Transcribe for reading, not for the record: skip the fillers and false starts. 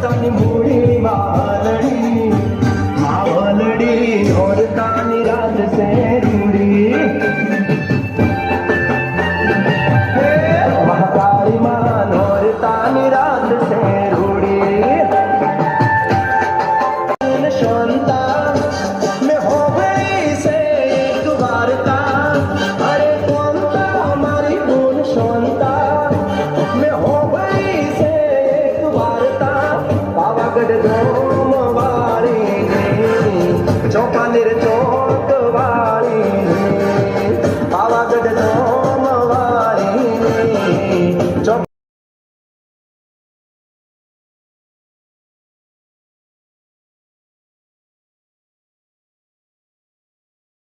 તની મૂડી માલડી માવલડી ઓરતાની રાત સે રૂડી મહાકાળી માં ઓરતાની રાત સે રૂડી શાંતા મેં હો ગઈ સે એક વાર્તા અરે કોનતા हमारी गुण शांता में हो गई से एक वार्ता पावागढ़